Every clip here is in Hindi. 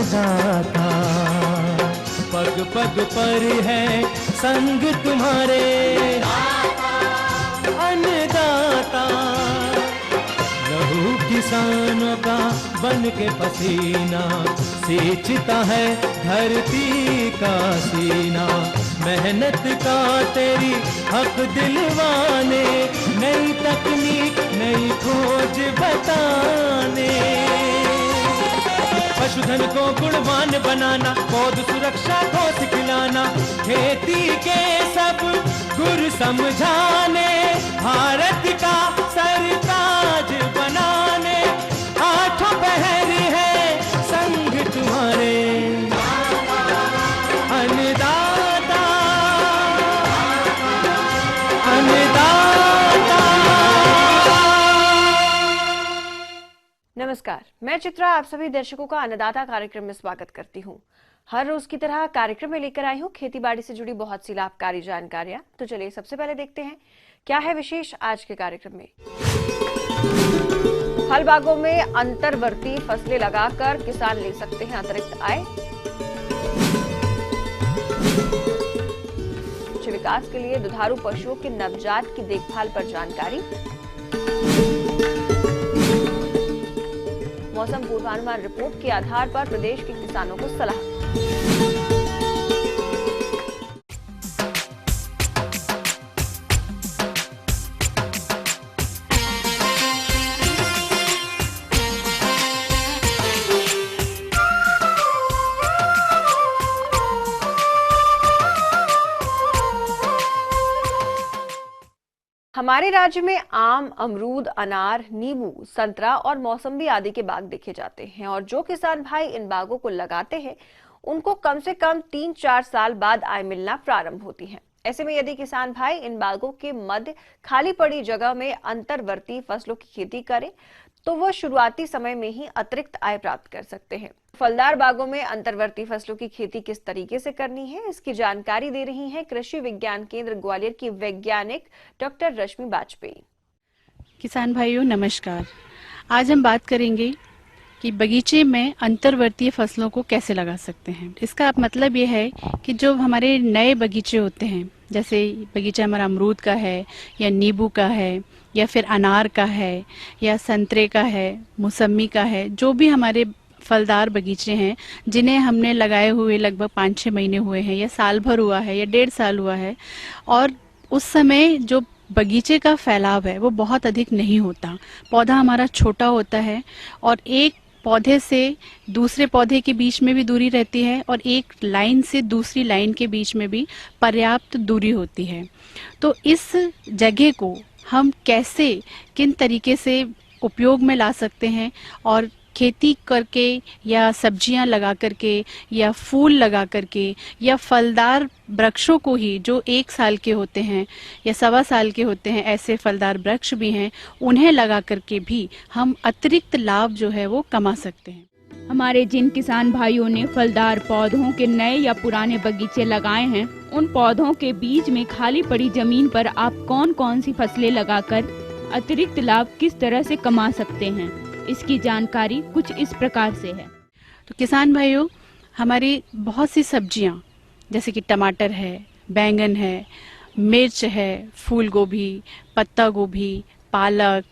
अन्नदाता, पग पग पर है संग तुम्हारे अन्नदाता। लहू किसानों का बन के पसीना सींचता है धरती का सीना। मेहनत का तेरी हक दिलवाने, नई तकनीक नई खोज बताने। पशुधन को गुणवान बनाना, पौध सुरक्षा को सिखलाना, खेती के सब गुर समझाने, भारत का सरताज बनाने। आठों पहर है संग तुम्हारे अन्नदाता, अन्नदाता। नमस्कार, मैं चित्रा आप सभी दर्शकों का अन्नदाता कार्यक्रम में स्वागत करती हूं। हर रोज की तरह कार्यक्रम में लेकर आई हूं खेती बाड़ी से जुड़ी बहुत सी लाभकारी जानकारियां। तो चलिए सबसे पहले देखते हैं क्या है विशेष आज के कार्यक्रम में। फल बागों में अंतर्वर्ती फसलें लगाकर किसान ले सकते हैं अतिरिक्त आय। उच्च विकास के लिए दुधारू पशुओं के नवजात की देखभाल पर जानकारी। मौसम पूर्वानुमान रिपोर्ट के आधार पर प्रदेश के किसानों को सलाह। हमारे राज्य में आम, अमरूद, अनार, नींबू, संतरा और मौसम्बी आदि के बाग देखे जाते हैं और जो किसान भाई इन बागों को लगाते हैं उनको कम से कम 3-4 साल बाद आय मिलना प्रारंभ होती है। ऐसे में यदि किसान भाई इन बागों के मध्य खाली पड़ी जगह में अंतर्वर्ती फसलों की खेती करें तो वह शुरुआती समय में ही अतिरिक्त आय प्राप्त कर सकते हैं। फलदार बागों में अंतर्वर्ती फसलों की खेती किस तरीके से करनी है, इसकी जानकारी दे रही हैं कृषि विज्ञान केंद्र ग्वालियर की वैज्ञानिक डॉक्टर रश्मि बाजपेयी। किसान भाइयों नमस्कार। आज हम बात करेंगे कि बगीचे में अंतर्वर्तीय फसलों को कैसे लगा सकते हैं। इसका मतलब ये है कि जो हमारे नए बगीचे होते हैं, जैसे बगीचा हमारा अमरूद का है या नींबू का है या फिर अनार का है या संतरे का है, मौसमी का है, जो भी हमारे फलदार बगीचे हैं जिन्हें हमने लगाए हुए लगभग 5-6 महीने हुए हैं या साल भर हुआ है या 1.5 साल हुआ है और उस समय जो बगीचे का फैलाव है वो बहुत अधिक नहीं होता, पौधा हमारा छोटा होता है और एक पौधे से दूसरे पौधे के बीच में भी दूरी रहती है और एक लाइन से दूसरी लाइन के बीच में भी पर्याप्त दूरी होती है। तो इस जगह को हम कैसे, किन तरीके से उपयोग में ला सकते हैं और खेती करके या सब्जियां लगा करके या फूल लगा करके या फलदार वृक्षों को ही जो 1 साल के होते हैं या 1.25 साल के होते हैं, ऐसे फलदार वृक्ष भी हैं, उन्हें लगा करके भी हम अतिरिक्त लाभ जो है वो कमा सकते हैं। हमारे जिन किसान भाइयों ने फलदार पौधों के नए या पुराने बगीचे लगाए हैं, उन पौधों के बीच में खाली पड़ी जमीन पर आप कौन कौन सी फसलें लगाकर अतिरिक्त लाभ किस तरह से कमा सकते हैं, इसकी जानकारी कुछ इस प्रकार से है। तो किसान भाइयों, हमारी बहुत सी सब्जियां जैसे कि टमाटर है, बैंगन है, मिर्च है, फूल गोभी, पत्ता गोभी, पालक,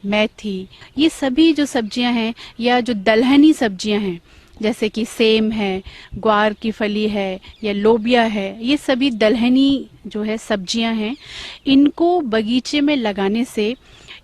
मेथी, ये सभी जो सब्जियां हैं या जो दलहनी सब्जियां हैं जैसे कि सेम है, ग्वार की फली है या लोबिया है, ये सभी दलहनी जो है सब्जियां हैं। इनको बगीचे में लगाने से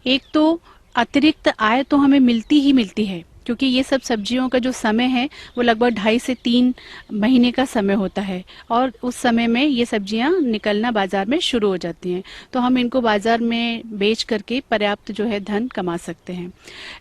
एक तो अतिरिक्त आय तो हमें मिलती ही मिलती है, क्योंकि ये सब सब्जियों का जो समय है वो लगभग 2.5 से 3 महीने का समय होता है और उस समय में ये सब्जियां निकलना बाजार में शुरू हो जाती हैं, तो हम इनको बाजार में बेच करके पर्याप्त जो है धन कमा सकते हैं।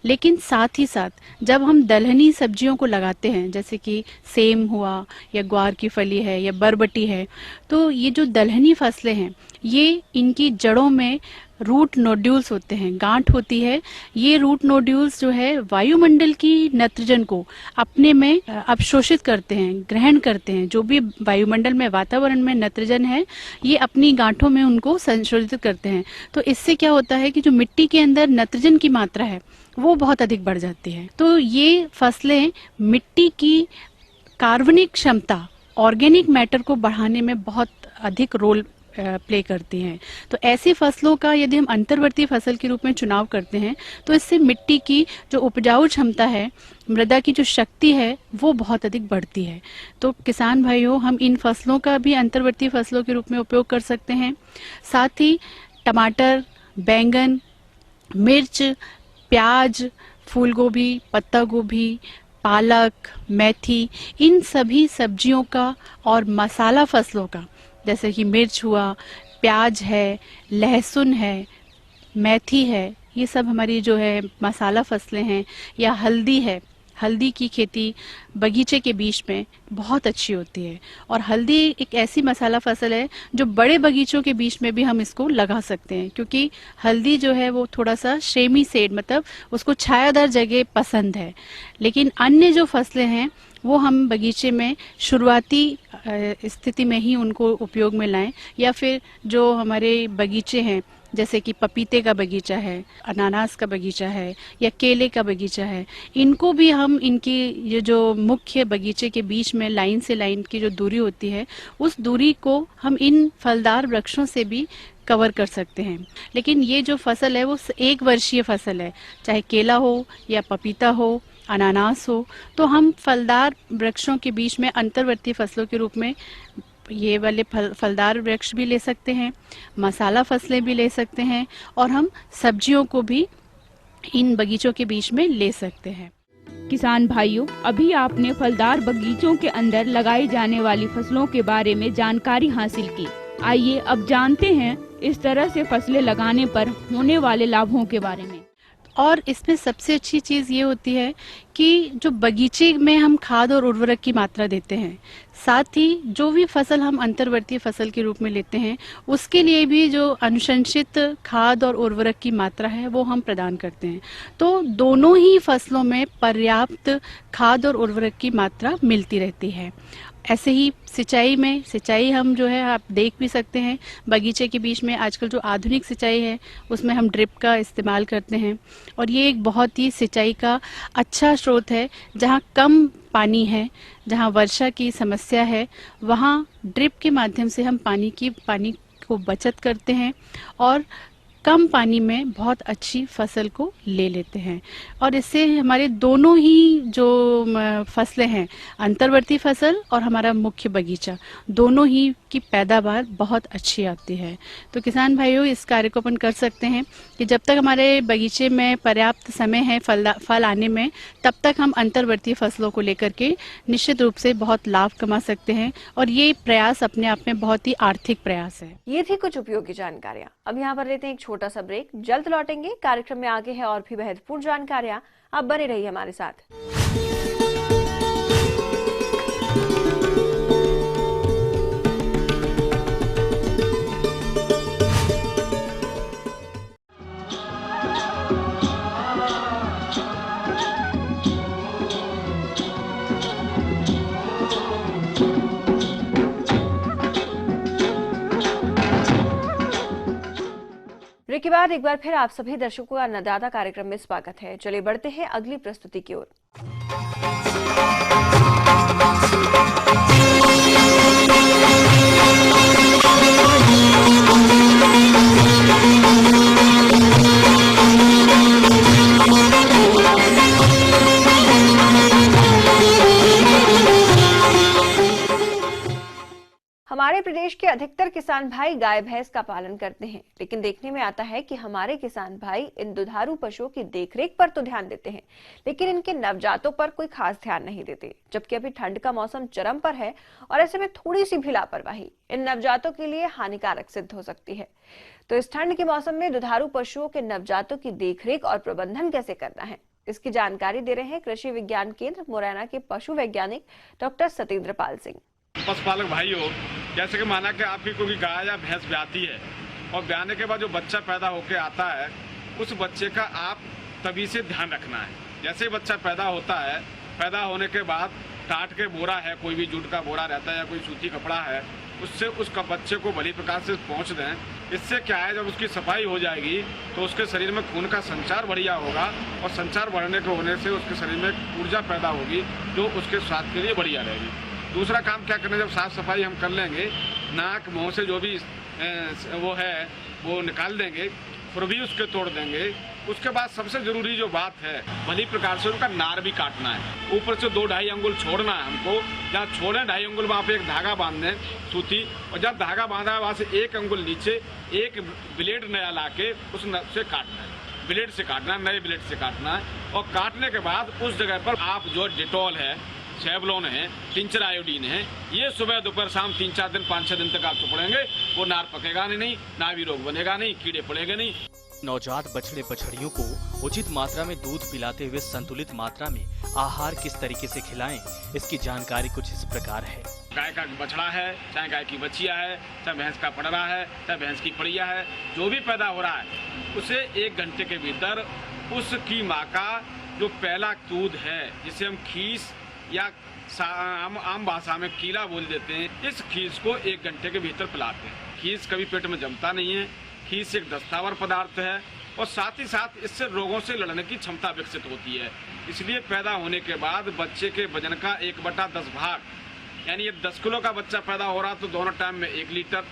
लेकिन साथ ही साथ जब हम दलहनी सब्जियों को लगाते हैं, जैसे कि सेम हुआ या ग्वार की फली है या बरबटी है, तो ये जो दलहनी फसलें हैं ये इनकी जड़ों में रूट नोड्यूल्स होते हैं, गांठ होती है। ये रूट नोड्यूल्स जो है वायुमंडल की नाइट्रोजन को अपने में अवशोषित करते हैं, ग्रहण करते हैं। जो भी वायुमंडल में, वातावरण में नाइट्रोजन है, ये अपनी गांठों में उनको संशोधित करते हैं। तो इससे क्या होता है कि जो मिट्टी के अंदर नाइट्रोजन की मात्रा है वो बहुत अधिक बढ़ जाती है। तो ये फसलें मिट्टी की कार्बनिक क्षमता, ऑर्गेनिक मैटर को बढ़ाने में बहुत अधिक रोल प्ले करती हैं। तो ऐसी फसलों का यदि हम अंतर्वर्ती फसल के रूप में चुनाव करते हैं तो इससे मिट्टी की जो उपजाऊ क्षमता है, मृदा की जो शक्ति है, वो बहुत अधिक बढ़ती है। तो किसान भाइयों, हम इन फसलों का भी अंतर्वर्ती फसलों के रूप में उपयोग कर सकते हैं। साथ ही टमाटर, बैंगन, मिर्च, प्याज, फूल गोभी, पत्ता गोभी, पालक, मेथी, इन सभी सब्जियों का और मसाला फसलों का, जैसे कि मिर्च हुआ, प्याज है, लहसुन है, मेथी है, ये सब हमारी जो है मसाला फसलें हैं, या हल्दी है। हल्दी की खेती बगीचे के बीच में बहुत अच्छी होती है, और हल्दी एक ऐसी मसाला फसल है जो बड़े बगीचों के बीच में भी हम इसको लगा सकते हैं, क्योंकि हल्दी जो है वो थोड़ा सा शेमी सेड, मतलब उसको छायादार जगह पसंद है। लेकिन अन्य जो फसलें हैं वो हम बगीचे में शुरुआती स्थिति में ही उनको उपयोग में लाएं, या फिर जो हमारे बगीचे हैं, जैसे कि पपीते का बगीचा है, अनानास का बगीचा है, या केले का बगीचा है, इनको भी हम इनकी ये जो मुख्य बगीचे के बीच में लाइन से लाइन की जो दूरी होती है, उस दूरी को हम इन फलदार वृक्षों से भी कवर कर सकते हैं। लेकिन ये जो फसल है वो 1 वर्षीय फसल है, चाहे केला हो या पपीता हो, अनानास हो, तो हम फलदार वृक्षों के बीच में अंतर्वर्ती फसलों के रूप में ये वाले फलदार वृक्ष भी ले सकते हैं, मसाला फसलें भी ले सकते हैं, और हम सब्जियों को भी इन बगीचों के बीच में ले सकते हैं। किसान भाइयों, अभी आपने फलदार बगीचों के अंदर लगाई जाने वाली फसलों के बारे में जानकारी हासिल की। आइए अब जानते हैं इस तरह से फसलें लगाने पर होने वाले लाभों के बारे में। और इसमें सबसे अच्छी चीज़ ये होती है कि जो बगीचे में हम खाद और उर्वरक की मात्रा देते हैं, साथ ही जो भी फसल हम अंतर्वर्ती फसल के रूप में लेते हैं, उसके लिए भी जो अनुशंसित खाद और उर्वरक की मात्रा है वो हम प्रदान करते हैं। तो दोनों ही फसलों में पर्याप्त खाद और उर्वरक की मात्रा मिलती रहती है। ऐसे ही सिंचाई हम जो है आप देख भी सकते हैं, बगीचे के बीच में आजकल जो आधुनिक सिंचाई है उसमें हम ड्रिप का इस्तेमाल करते हैं, और ये एक बहुत ही सिंचाई का अच्छा स्रोत है। जहाँ कम पानी है, जहाँ वर्षा की समस्या है, वहाँ ड्रिप के माध्यम से हम पानी को बचत करते हैं और कम पानी में बहुत अच्छी फसल को ले लेते हैं। और इससे हमारे दोनों ही जो फसलें हैं, अंतर्वर्ती फसल और हमारा मुख्य बगीचा, दोनों ही की पैदावार बहुत अच्छी आती है। तो किसान भाइयों, इस कार्य को अपन कर सकते हैं कि जब तक हमारे बगीचे में पर्याप्त समय है फल आने में, तब तक हम अंतर्वर्ती फसलों को लेकर के निश्चित रूप से बहुत लाभ कमा सकते हैं, और ये प्रयास अपने आप में बहुत ही आर्थिक प्रयास है। ये थी कुछ उपयोगी जानकारियां। अब यहाँ पर लेते हैं एक छोटा सा ब्रेक, जल्द लौटेंगे। कार्यक्रम में आगे है और भी महत्वपूर्ण जानकारियां, आप बने रहिए हमारे साथ। ब्रेक के बाद एक बार फिर आप सभी दर्शकों का अन्नदाता कार्यक्रम में स्वागत है। चलिए बढ़ते हैं अगली प्रस्तुति की ओर। हमारे प्रदेश के अधिकतर किसान भाई गाय भैंस का पालन करते हैं, लेकिन देखने में आता है कि हमारे किसान भाई इन दुधारू पशुओं की देखरेख पर तो ध्यान देते हैं, लेकिन इनके नवजातों पर कोई खास ध्यान नहीं देते। जबकि अभी ठंड का मौसम चरम पर है और ऐसे में थोड़ी सी भी लापरवाही इन नवजातों के लिए हानिकारक सिद्ध हो सकती है। तो इस ठंड के मौसम में दुधारू पशुओं के नवजातों की देखरेख और प्रबंधन कैसे करना है, इसकी जानकारी दे रहे हैं कृषि विज्ञान केंद्र मुरैना के पशु वैज्ञानिक डॉक्टर सतेंद्र पाल सिंह। पशुपालक भाइयों, जैसे कि माना कि आपकी कोई गाय या भैंस ब्याती है और ब्याने के बाद जो बच्चा पैदा होकर आता है, उस बच्चे का आप तभी से ध्यान रखना है। जैसे ही बच्चा पैदा होता है, पैदा होने के बाद टाट के बोरा है, कोई भी जूट का बोरा रहता है या कोई सूती कपड़ा है, उससे उसका बच्चे को भली प्रकार से पहुँच दें। इससे क्या है, जब उसकी सफाई हो जाएगी तो उसके शरीर में खून का संचार बढ़िया होगा और संचार बढ़ने के होने से उसके शरीर में ऊर्जा पैदा होगी जो उसके स्वास्थ्य के लिए बढ़िया रहेगी। दूसरा काम क्या करना है, जब साफ सफाई हम कर लेंगे, नाक मुँह से जो भी वो है वो निकाल देंगे, खुर भी उसके तोड़ देंगे। उसके बाद सबसे जरूरी जो बात है, भली प्रकार से उनका नार भी काटना है। ऊपर से 2-2.5 अंगुल छोड़ना है हमको। जहाँ छोड़े 2.5 अंगुल वहाँ पे एक धागा बांध दें सूती, और जब धागा बांधा है वहाँ से 1 अंगुल नीचे एक ब्लेड नया ला के उस से काटना है। ब्लेड से काटना है, नए ब्लेड से काटना है। और काटने के बाद उस जगह पर आप जो डिटॉल है, सेवलॉन है, टिंचर आयोडीन है, ये सुबह दोपहर शाम 3-4 दिन 5-6 दिन तक आप चुपड़ेंगे, वो नार पकेगा नहीं, ना भी रोग बनेगा नहीं, कीड़े पड़ेंगे नहीं। नवजात बछड़े बछड़ियों को उचित मात्रा में दूध पिलाते हुए संतुलित मात्रा में आहार किस तरीके से खिलाएं, इसकी जानकारी कुछ इस प्रकार है। गाय का बछड़ा है, चाहे गाय की बच्चिया है, चाहे भैंस का पड़रा है, चाहे भैंस की पड़िया है, जो भी पैदा हो रहा है उसे 1 घंटे के भीतर उसकी माँ का जो पहला दूध है, जिसे हम खीस या आम भाषा में कीला बोल देते हैं, इस खीस को 1 घंटे के भीतर पिलाते हैं। खीस कभी पेट में जमता नहीं है। खीस एक दस्तावर पदार्थ है और साथ ही साथ इससे रोगों से लड़ने की क्षमता विकसित होती है। इसलिए पैदा होने के बाद बच्चे के वजन का 1/10 भाग, यानी ये 10 किलो का बच्चा पैदा हो रहा है तो दोनों टाइम में 1 लीटर,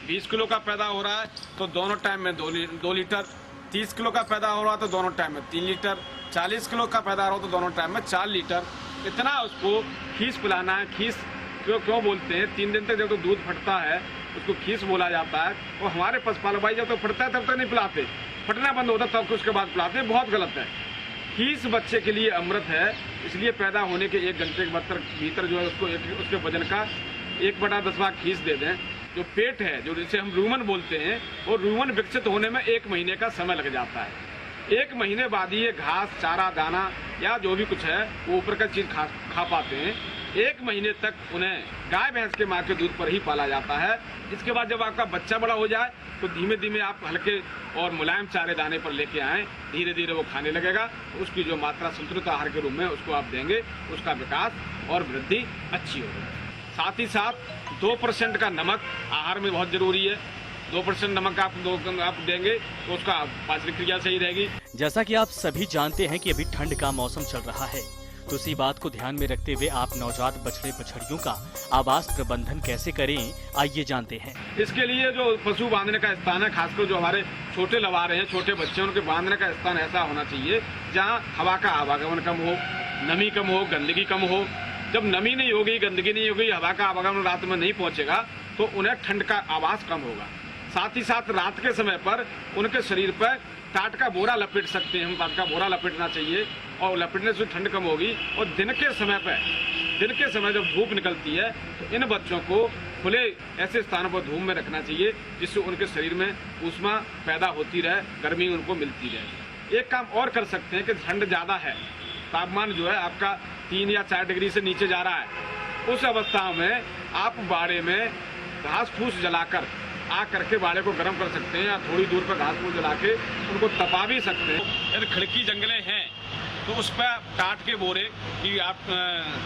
20 किलो का पैदा हो रहा है तो दोनों टाइम में 2 लीटर, 30 किलो का पैदा हो रहा है तो दोनों टाइम में 3 लीटर, 40 किलो का पैदा हो रहा है तो दोनों टाइम में 4 लीटर, इतना उसको खीस पिलाना है। खीस क्यों बोलते हैं, 3 दिन तक जब तो दूध फटता है उसको खीस बोला जाता है। और हमारे पशुपालक भाई जब तो फटता है तब तक नहीं पिलाते, फटना बंद होता है तब उसके बाद पिलाते हैं, बहुत गलत है। खीस बच्चे के लिए अमृत है। इसलिए पैदा होने के 1 घंटे के भीतर जो है उसको उसके वजन का 1/10 भाग खीस दे दें। जो पेट है, जो जिसे हम रूमन बोलते हैं, वो रूमन विकसित होने में 1 महीने का समय लग जाता है। 1 महीने बाद ही ये घास, चारा, दाना या जो भी कुछ है वो ऊपर का चीज खा पाते हैं। 1 महीने तक उन्हें गाय भैंस के माँ के दूध पर ही पाला जाता है। इसके बाद जब आपका बच्चा बड़ा हो जाए तो धीमे धीमे आप हल्के और मुलायम चारे दाने पर लेके आएँ, धीरे धीरे वो खाने लगेगा। उसकी जो मात्रा संतुलित आहार के रूप में उसको आप देंगे, उसका विकास और वृद्धि अच्छी होगी। साथ ही साथ 2% का नमक आहार में बहुत जरूरी है। 2% नमक आप देंगे तो उसका पाचन क्रिया सही रहेगी। जैसा कि आप सभी जानते हैं कि अभी ठंड का मौसम चल रहा है, तो इसी बात को ध्यान में रखते हुए आप नवजात बछड़े बछड़ियों का आवास प्रबंधन कैसे करें, आइए जानते हैं। इसके लिए जो पशु बांधने का स्थान है, खासकर जो हमारे छोटे लवारे हैं, छोटे बच्चे, उनके बांधने का स्थान ऐसा होना चाहिए जहाँ हवा का आवागमन कम हो, नमी कम हो, गंदगी कम हो। जब नमी नहीं होगी, गंदगी नहीं होगी, हवा का आवागमन रात में नहीं पहुंचेगा तो उन्हें ठंड का आवाज कम होगा। साथ ही साथ रात के समय पर उनके शरीर पर टाट का बोरा लपेट सकते हैं हम, टाट का बोरा लपेटना चाहिए और लपेटने से ठंड कम होगी। और दिन के समय जब धूप निकलती है तो इन बच्चों को खुले ऐसे स्थानों पर धूप में रखना चाहिए जिससे उनके शरीर में ऊष्मा पैदा होती रहे, गर्मी उनको मिलती रहे। एक काम और कर सकते हैं कि ठंड ज़्यादा है, तापमान जो है आपका 3 या 4 डिग्री से नीचे जा रहा है, उस अवस्था में आप बाड़े में घास फूस जलाकर आ करके बाड़े को गर्म कर सकते हैं या थोड़ी दूर पर घास फूस जला के उनको तपा भी सकते हैं। यदि खिड़की जंगले हैं तो उस पर काट के बोरे की आप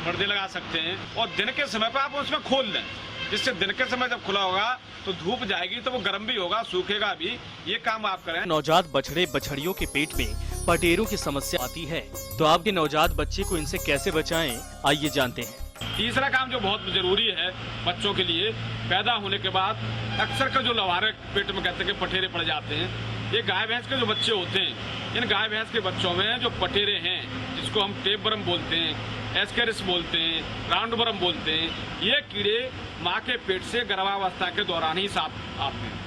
पर्दे लगा सकते हैं और दिन के समय पर आप उसमें खोल दें, जिससे दिन के समय जब खुला होगा तो धूप जाएगी तो वो गर्म भी होगा, सूखेगा भी। ये काम आप करें। नवजात बछड़े बछड़ियों के पेट में पटेरों की समस्या आती है, तो आपके नवजात बच्चे को इनसे कैसे बचाएं, आइए जानते हैं। तीसरा काम जो बहुत जरूरी है बच्चों के लिए, पैदा होने के बाद अक्सर का जो लवारे पेट में कहते हैं कि पटेरे पड़ जाते हैं, ये गाय भैंस के जो बच्चे होते हैं, इन गाय भैंस के बच्चों में जो पटेरे हैं, जिसको हम टेप बरम बोलते हैं, एस्केरिस बोलते हैं, राउंड बरम बोलते हैं, ये कीड़े माँ के पेट से गर्भावस्था के दौरान ही साथ आते हैं।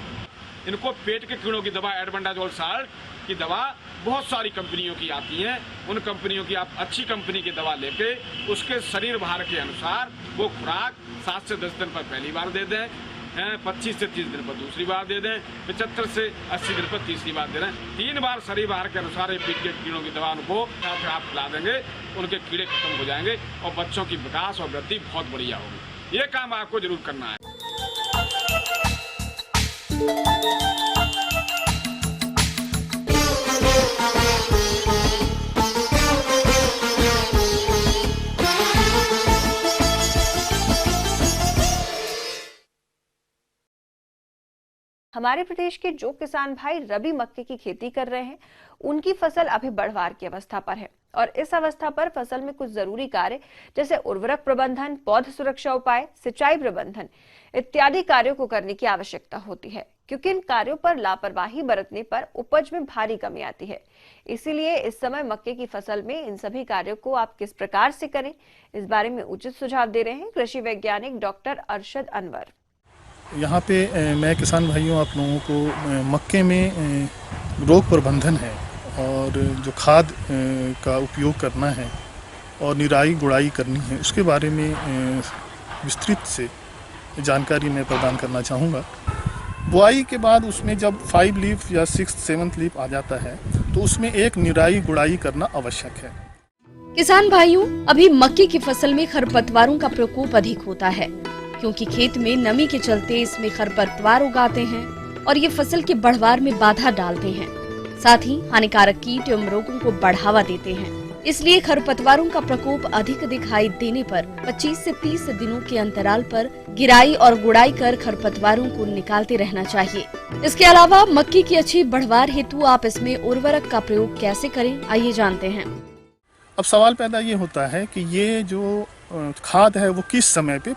इनको पेट के कीड़ों की दवा एल्बेंडाजोल साल्ट की दवा बहुत सारी कंपनियों की आती हैं। उन कंपनियों की आप अच्छी कंपनी की दवा लेके उसके शरीर भार के अनुसार वो खुराक 7 से 10 दिन पर पहली बार दे दें, 25 से 30 दिन पर दूसरी बार दे दें, 75 से 80 दिन पर तीसरी बार दे दें। 3 बार शरीर भार के अनुसार ये पेट के कीड़ों की दवा उनको आप खिला देंगे, उनके कीड़े खत्म हो जाएंगे और बच्चों की विकास और वृद्धि बहुत बढ़िया होगी। ये काम आपको जरूर करना है। हमारे प्रदेश के जो किसान भाई रबी मक्के की खेती कर रहे हैं, उनकी फसल अभी बढ़वार की अवस्था पर है और इस अवस्था पर फसल में कुछ जरूरी कार्य जैसे उर्वरक प्रबंधन, पौध सुरक्षा उपाय, सिंचाई प्रबंधन इत्यादि कार्यों को करने की आवश्यकता होती है, क्योंकि इन कार्यों पर लापरवाही बरतने पर उपज में भारी कमी आती है। इसीलिए इस समय मक्के की फसल में इन सभी कार्यों को आप किस प्रकार से करें, इस बारे में उचित सुझाव दे रहे हैं कृषि वैज्ञानिक डॉक्टर अरशद अनवर। यहाँ पे मैं किसान भाइयों आप लोगों को मक्के में रोग प्रबंधन है और जो खाद का उपयोग करना है और निराई गुड़ाई करनी है, उसके बारे में विस्तृत से जानकारी मैं प्रदान करना चाहूँगा। बुआई के बाद उसमें जब 5 लीफ या 6th 7th लीफ आ जाता है तो उसमें एक निराई गुड़ाई करना आवश्यक है। किसान भाइयों, अभी मक्के की फसल में खरपतवारों का प्रकोप अधिक होता है, क्योंकि खेत में नमी के चलते इसमें खरपतवार उगाते हैं और ये फसल के बढ़वार में बाधा डालते हैं, साथ ही हानिकारक कीट एवं रोगों को बढ़ावा देते हैं। इसलिए खरपतवारों का प्रकोप अधिक दिखाई देने पर 25 से 30 दिनों के अंतराल पर गिराई और गुड़ाई कर खरपतवारों को निकालते रहना चाहिए। इसके अलावा मक्की की अच्छी बढ़वार हेतु आप इसमें उर्वरक का प्रयोग कैसे करें, आइए जानते हैं। अब सवाल पैदा ये होता है कि ये जो खाद है वो किस समय पे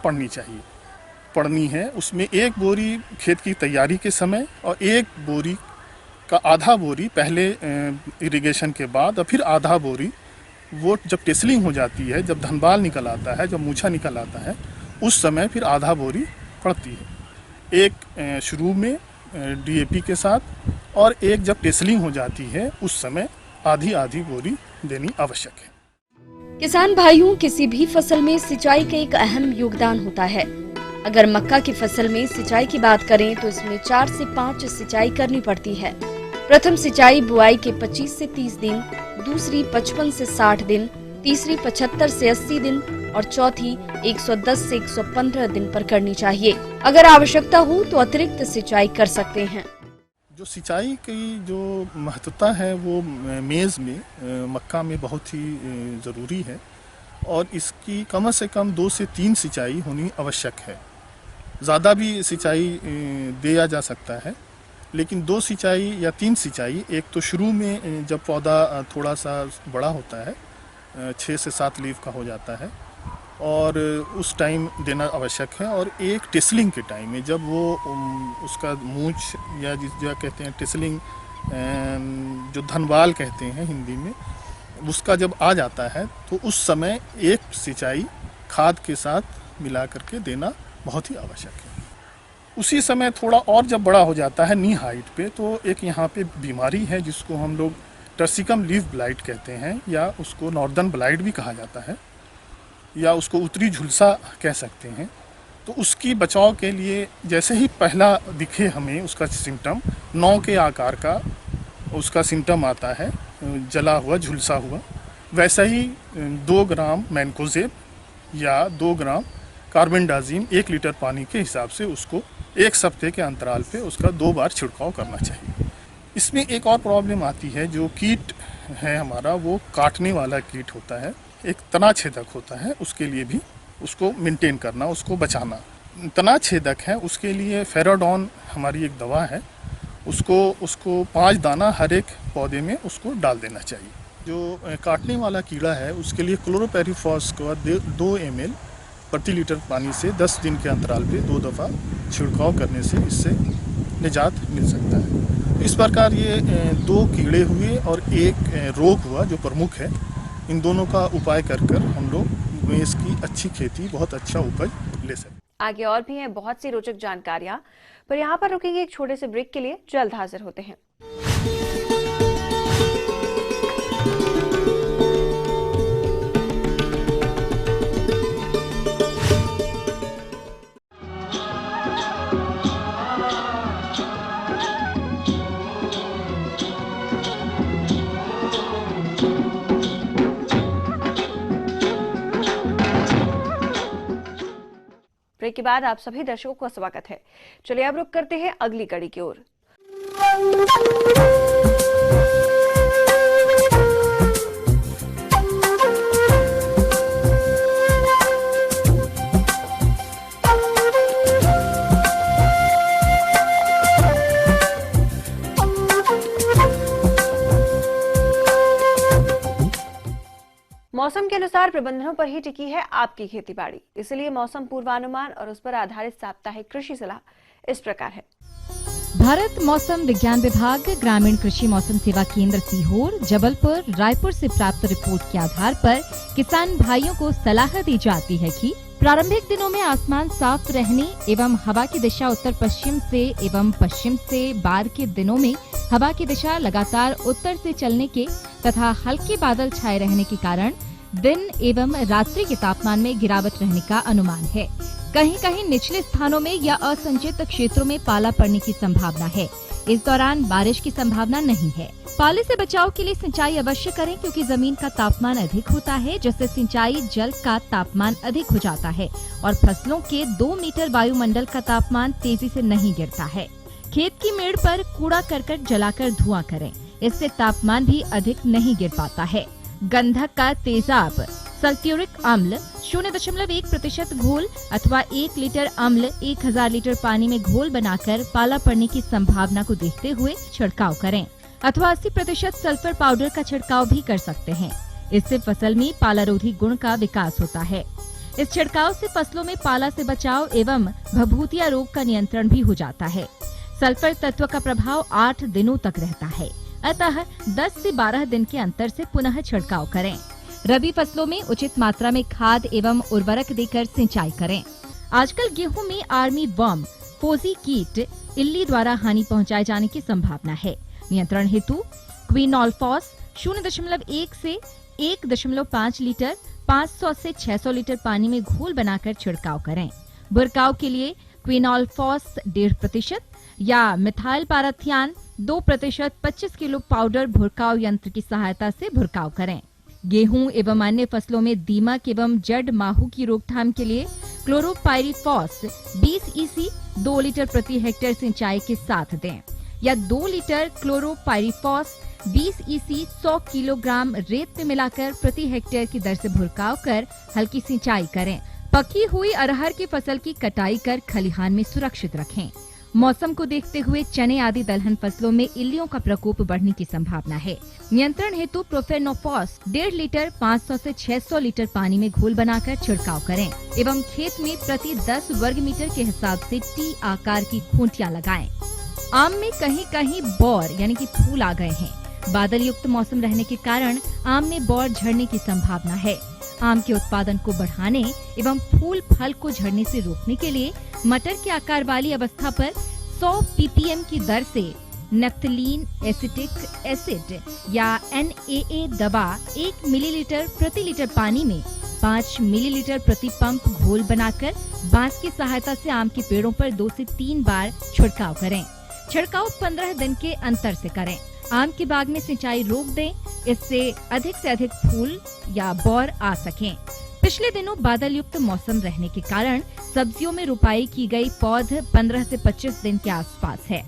पड़नी है। उसमें एक बोरी खेत की तैयारी के समय और एक बोरी का आधा बोरी पहले इरिगेशन के बाद और फिर आधा बोरी वो जब टेसलिंग हो जाती है, जब धनबाल निकल आता है, जब मूछा निकल आता है, उस समय फिर आधा बोरी पड़ती है। एक शुरू में DAP के साथ और एक जब टेसलिंग हो जाती है उस समय आधी आधी बोरी देनी आवश्यक है। किसान भाइयों, किसी भी फसल में सिंचाई का एक अहम योगदान होता है। अगर मक्का की फसल में सिंचाई की बात करें तो इसमें 4 से 5 सिंचाई करनी पड़ती है। प्रथम सिंचाई बुआई के 25 से 30 दिन, दूसरी 55 से 60 दिन, तीसरी 75 से 80 दिन और चौथी 110 से 115 दिन पर करनी चाहिए। अगर आवश्यकता हो तो अतिरिक्त सिंचाई कर सकते हैं। जो सिंचाई की जो महत्वता है वो मेज़ में मक्का में बहुत ही ज़रूरी है और इसकी कम से कम 2 से 3 सिंचाई होनी आवश्यक है। ज़्यादा भी सिंचाई दिया जा सकता है, लेकिन 2 सिंचाई या 3 सिंचाई, एक तो शुरू में जब पौधा थोड़ा सा बड़ा होता है, 6 से 7 लीफ का हो जाता है और उस टाइम देना आवश्यक है, और एक टेसलिंग के टाइम में जब वो उसका मूछ या जिस कहते हैं टेसलिंग, जो धनवाल कहते हैं हिंदी में, उसका जब आ जाता है तो उस समय एक सिंचाई खाद के साथ मिला करके देना बहुत ही आवश्यक है। उसी समय थोड़ा और जब बड़ा हो जाता है नी हाइट पे, तो एक यहाँ पे बीमारी है जिसको हम लोग टर्सिकम लीफ ब्लाइट कहते हैं, या उसको नॉर्दर्न ब्लाइट भी कहा जाता है, या उसको उत्तरी झुलसा कह सकते हैं। तो उसकी बचाव के लिए जैसे ही पहला दिखे हमें उसका सिम्टम, 9 के आकार का उसका सिम्टम आता है, जला हुआ, झुलसा हुआ, वैसा ही 2 ग्राम मैनकोजेब या 2 ग्राम कार्बेंडाजिम 1 लीटर पानी के हिसाब से उसको 1 सप्ताह के अंतराल पे उसका 2 बार छिड़काव करना चाहिए। इसमें एक और प्रॉब्लम आती है, जो कीट है हमारा वो काटने वाला कीट होता है, एक तना छेदक होता है, उसके लिए भी उसको मेंटेन करना, उसको बचाना। तना छेदक है उसके लिए फेराडॉन हमारी एक दवा है, उसको 5 दाना हर एक पौधे में उसको डाल देना चाहिए। जो काटने वाला कीड़ा है उसके लिए क्लोरोपेरिफॉस का 2 ml प्रति लीटर पानी से 10 दिन के अंतराल पे 2 दफ़ा छिड़काव करने से इससे निजात मिल सकता है। इस प्रकार ये 2 कीड़े हुए और एक रोग हुआ जो प्रमुख है, इन दोनों का उपाय कर हम लोग मेज़ की अच्छी खेती, बहुत अच्छा उपज ले सकते। आगे और भी हैं बहुत सी रोचक जानकारियां, पर यहाँ पर रुकेंगे एक छोटे से ब्रेक के लिए, जल्द हाजिर होते हैं। ब्रेक के बाद आप सभी दर्शकों का स्वागत है। चलिए अब रुक करते हैं अगली कड़ी की ओर। मौसम के अनुसार प्रबंधनों पर ही टिकी है आपकी खेती बाड़ी, इसलिए मौसम पूर्वानुमान और उस पर आधारित साप्ताहिक कृषि सलाह इस प्रकार है। भारत मौसम विज्ञान विभाग, ग्रामीण कृषि मौसम सेवा केंद्र सीहोर, जबलपुर, रायपुर से प्राप्त रिपोर्ट के आधार पर किसान भाइयों को सलाह दी जाती है कि प्रारंभिक दिनों में आसमान साफ रहने एवं हवा की दिशा उत्तर पश्चिम से एवं पश्चिम से, बाद के दिनों में हवा की दिशा लगातार उत्तर से चलने के तथा हल्के बादल छाए रहने के कारण दिन एवं रात्रि के तापमान में गिरावट रहने का अनुमान है। कहीं कहीं निचले स्थानों में या असंचित क्षेत्रों में पाला पड़ने की संभावना है। इस दौरान बारिश की संभावना नहीं है। पाले से बचाव के लिए सिंचाई अवश्य करें, क्योंकि जमीन का तापमान अधिक होता है, जिससे सिंचाई जल का तापमान अधिक हो जाता है और फसलों के 2 मीटर वायुमंडल का तापमान तेजी से नहीं गिरता है। खेत की मेड़ पर कूड़ा करकट जलाकर धुआं करें, इससे तापमान भी अधिक नहीं गिर पाता है। गंधक का तेजाब सल्फ्यूरिक अम्ल 0.1% घोल अथवा 1 लीटर अम्ल 1000 लीटर पानी में घोल बनाकर पाला पड़ने की संभावना को देखते हुए छिड़काव करें, अथवा 80% सल्फर पाउडर का छिड़काव भी कर सकते हैं। इससे फसल में पालारोधी गुण का विकास होता है। इस छिड़काव से फसलों में पाला से बचाव एवं भभूतिया रोग का नियंत्रण भी हो जाता है। सल्फर तत्व का प्रभाव 8 दिनों तक रहता है, अतः 10 से 12 दिन के अंतर से पुनः छिड़काव करें। रबी फसलों में उचित मात्रा में खाद एवं उर्वरक देकर सिंचाई करें। आजकल गेहूं में आर्मी वर्म, फोजी कीट, इल्ली द्वारा हानि पहुंचाए जाने की संभावना है। नियंत्रण हेतु क्विनोलफॉस 0.1 से 1.5 लीटर 500 से 600 लीटर पानी में घोल बनाकर छिड़काव करें। बुरकाव के लिए क्विनोलफॉस 1.5% या मिथाइल पाराथियान 2% 25 किलो पाउडर भुरकाव यंत्र की सहायता से भुरकाव करें। गेहूं एवं अन्य फसलों में दीमक एवं जड़ माहू की रोकथाम के लिए क्लोरोपाइरीफॉस 20 EC 2 लीटर प्रति हेक्टेयर सिंचाई के साथ दें, या 2 लीटर क्लोरोपाइरीफॉस 20 EC 100 किलोग्राम रेत में मिलाकर प्रति हेक्टेयर की दर से भुरकाव कर हल्की सिंचाई करें। पकी हुई अरहर की फसल की कटाई कर खलिहान में सुरक्षित रखें। मौसम को देखते हुए चने आदि दलहन फसलों में इल्लियों का प्रकोप बढ़ने की संभावना है। नियंत्रण हेतु प्रोफेनोफॉस 1.5 लीटर 500 से 600 लीटर पानी में घोल बनाकर छिड़काव करें एवं खेत में प्रति 10 वर्ग मीटर के हिसाब से टी आकार की खूंटियां लगाएं। आम में कहीं कहीं बौर यानी कि फूल आ गए हैं। बादल युक्त मौसम रहने के कारण आम में बौर झड़ने की संभावना है। आम के उत्पादन को बढ़ाने एवं फूल फल को झड़ने से रोकने के लिए मटर के आकार वाली अवस्था पर 100 ppm की दर से नेफ्थलीन एसिटिक एसिड या NAA दवा 1 मिलीलीटर प्रति लीटर पानी में 5 मिलीलीटर प्रति पंप घोल बनाकर बांस की सहायता से आम के पेड़ों पर 2 से 3 बार छिड़काव करें। छिड़काव 15 दिन के अंतर से करें। आम के बाग में सिंचाई रोक दें, इससे अधिक से अधिक फूल या बौर आ सकें। पिछले दिनों बादल युक्त मौसम रहने के कारण सब्जियों में रुपाई की गई पौध 15 से 25 दिन के आसपास है।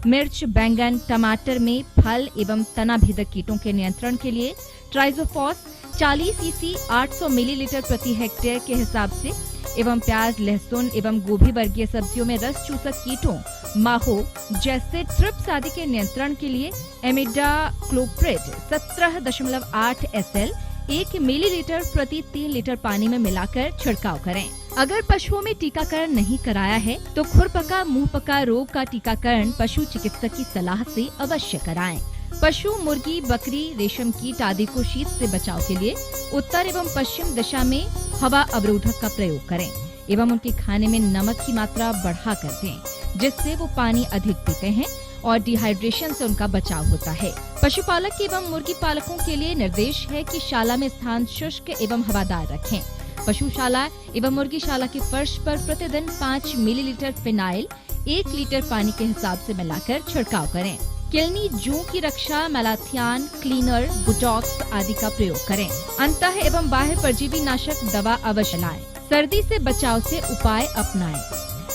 मिर्च, बैंगन, टमाटर में फल एवं तना भेदक कीटों के नियंत्रण के लिए ट्राइजोफॉस 40 EC 800 मिलीलीटर प्रति हेक्टेयर के हिसाब से एवं प्याज, लहसुन एवं गोभी वर्गीय सब्जियों में रस चूसक कीटों माहो जैसे थ्रिप्स आदि के नियंत्रण के लिए इमिडाक्लोप्रिड 17.8 SL 1 मिलीलीटर प्रति 3 लीटर पानी में मिलाकर छिड़काव करें। अगर पशुओं में टीकाकरण नहीं कराया है तो खुरपका मुंहपका रोग का टीकाकरण पशु चिकित्सक की सलाह से अवश्य कराएं। पशु, मुर्गी, बकरी, रेशम कीट आदि को शीत से बचाव के लिए उत्तर एवं पश्चिम दिशा में हवा अवरोधक का प्रयोग करें एवं उनके खाने में नमक की मात्रा बढ़ा कर दें, जिससे वो पानी अधिक पीते हैं और डिहाइड्रेशन से उनका बचाव होता है। पशुपालक एवं मुर्गी पालकों के लिए निर्देश है कि शाला में स्थान शुष्क एवं हवादार रखें। पशुशाला एवं मुर्गीशाला के फर्श पर प्रतिदिन 5 मिलीलीटर फिनाइल 1 लीटर पानी के हिसाब से मिलाकर छिड़काव करें। किलनी, जूं की रक्षा मैलाथियान, क्लीनर, बुटॉक्स आदि का प्रयोग करें। अंतः एवं बाह्य परजीवी नाशक दवा अवश्य लाएं। सर्दी से बचाव से उपाय अपनाएं।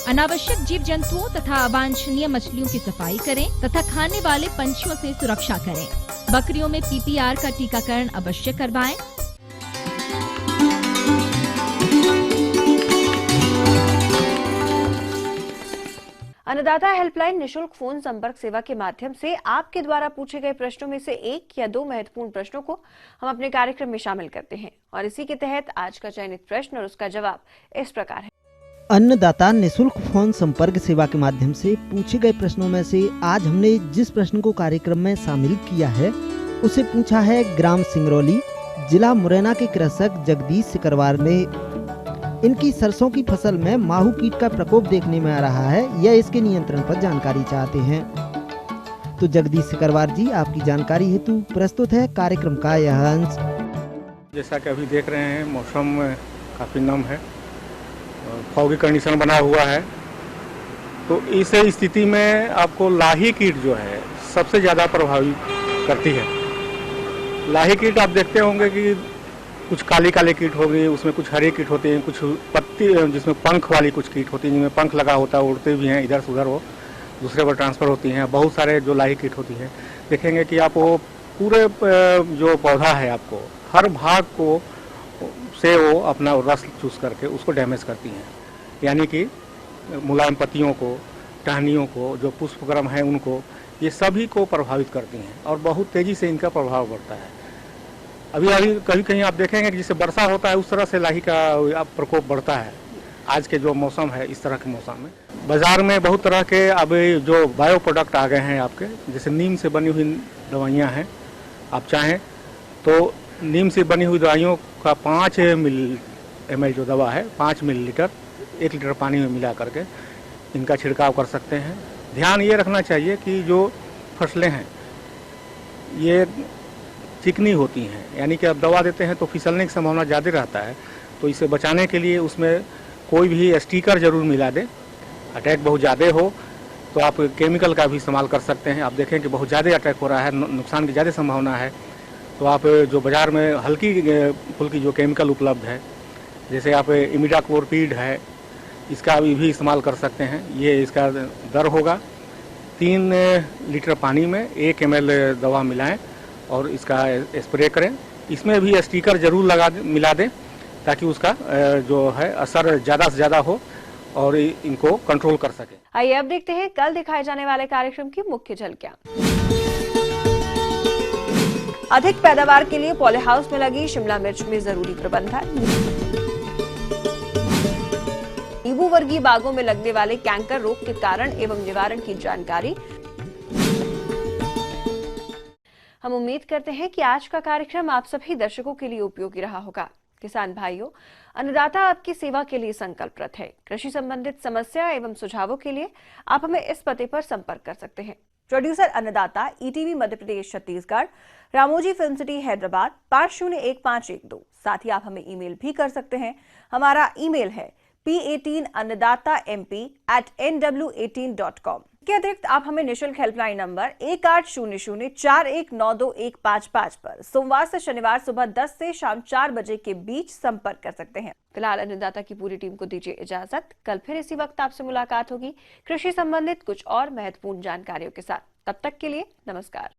अनावश्यक जीव जंतुओं तथा अवांछनीय मछलियों की सफाई करें तथा खाने वाले पंछियों से सुरक्षा करें। बकरियों में PPR का टीकाकरण अवश्य करवाएं। अन्नदाता हेल्पलाइन निशुल्क फोन संपर्क सेवा के माध्यम से आपके द्वारा पूछे गए प्रश्नों में से 1 या 2 महत्वपूर्ण प्रश्नों को हम अपने कार्यक्रम में शामिल करते हैं और इसी के तहत आज का चयनित प्रश्न और उसका जवाब इस प्रकार है। अन्नदाता निशुल्क फोन संपर्क सेवा के माध्यम से पूछे गए प्रश्नों में से आज हमने जिस प्रश्न को कार्यक्रम में शामिल किया है उसे पूछा है ग्राम सिंगरौली, जिला मुरैना के कृषक जगदीश सिकरवार ने। इनकी सरसों की फसल में माहू कीट का प्रकोप देखने में आ रहा है, यह इसके नियंत्रण पर जानकारी चाहते हैं। तो जगदीश सिकरवार जी, आपकी जानकारी हेतु प्रस्तुत है कार्यक्रम का यह अंश। जैसा कि अभी देख रहे हैं मौसम काफ़ी नम है, फॉगी कंडीशन बना हुआ है, तो इस स्थिति में आपको लाही कीट जो है सबसे ज़्यादा प्रभावित करती है। लाही कीट आप देखते होंगे कि कुछ काली काले कीट हो गई, उसमें कुछ हरे कीट होते हैं, कुछ पत्ती जिसमें पंख वाली कुछ कीट होती हैं, जिनमें पंख लगा होता है, उड़ते भी हैं इधर से उधर, वो दूसरे पर ट्रांसफ़र होती हैं। बहुत सारे जो लाही कीट होती हैं, देखेंगे कि आप वो पूरे जो पौधा है आपको हर भाग को से वो अपना रस चूस करके उसको डैमेज करती हैं। यानी कि मुलायम पत्तियों को, टहनियों को, जो पुष्पक्रम है उनको, ये सभी को प्रभावित करती हैं और बहुत तेज़ी से इनका प्रभाव बढ़ता है। अभी कहीं कहीं आप देखेंगे कि जिससे वर्षा होता है उस तरह से लाही का प्रकोप बढ़ता है। आज के जो मौसम है, इस तरह के मौसम में बाज़ार में बहुत तरह के अब जो बायो प्रोडक्ट आ गए हैं आपके, जैसे नीम से बनी हुई दवाइयाँ हैं। आप चाहें तो नीम से बनी हुई दवाइयों का 5 ml जो दवा है, 5 मिलीलीटर 1 लीटर पानी में मिला करके इनका छिड़काव कर सकते हैं। ध्यान ये रखना चाहिए कि जो फसलें हैं ये चिकनी होती हैं, यानी कि आप दवा देते हैं तो फिसलने की संभावना ज़्यादा रहता है, तो इसे बचाने के लिए उसमें कोई भी स्टिकर ज़रूर मिला दें। अटैक बहुत ज़्यादा हो तो आप केमिकल का भी इस्तेमाल कर सकते हैं। आप देखें कि बहुत ज़्यादा अटैक हो रहा है, नुकसान की ज़्यादा संभावना है, तो आप जो बाज़ार में हल्की फुल्की जो केमिकल उपलब्ध है, जैसे आप इमिडाक्लोरपीड है, इसका भी इस्तेमाल कर सकते हैं। ये इसका दर होगा 3 लीटर पानी में 1 ml दवा मिलाएं और इसका स्प्रे करें। इसमें भी स्टिकर ज़रूर मिला दें ताकि उसका जो है असर ज़्यादा से ज़्यादा हो और इनको कंट्रोल कर सके। आइए अब देखते हैं कल दिखाए जाने वाले कार्यक्रम की मुख्य झलकियां। अधिक पैदावार के लिए पॉली हाउस में लगी शिमला मिर्च में जरूरी प्रबंधन। नींबू वर्गीय बागों में लगने वाले कैंकर रोग के कारण एवं निवारण की जानकारी। हम उम्मीद करते हैं कि आज का कार्यक्रम आप सभी दर्शकों के लिए उपयोगी रहा होगा। किसान भाइयों, अन्नदाता आपकी सेवा के लिए संकल्परत है। कृषि संबंधित समस्या एवं सुझावों के लिए आप हमें इस पते पर संपर्क कर सकते हैं। प्रोड्यूसर अन्नदाता, ETV Madhya Pradesh Chhattisgarh, Ramoji film city Hyderabad 501512। साथ ही आप हमें ईमेल भी कर सकते हैं। हमारा ईमेल है p18annadatamp@nw18.com। के अतिरिक्त आप हमें निशुल्क हेल्पलाइन नंबर 1800419215 पर सोमवार से शनिवार सुबह 10 से शाम 4 बजे के बीच संपर्क कर सकते हैं। फिलहाल अन्नदाता की पूरी टीम को दीजिए इजाजत। कल फिर इसी वक्त आपसे मुलाकात होगी कृषि संबंधित कुछ और महत्वपूर्ण जानकारियों के साथ। तब तक के लिए नमस्कार।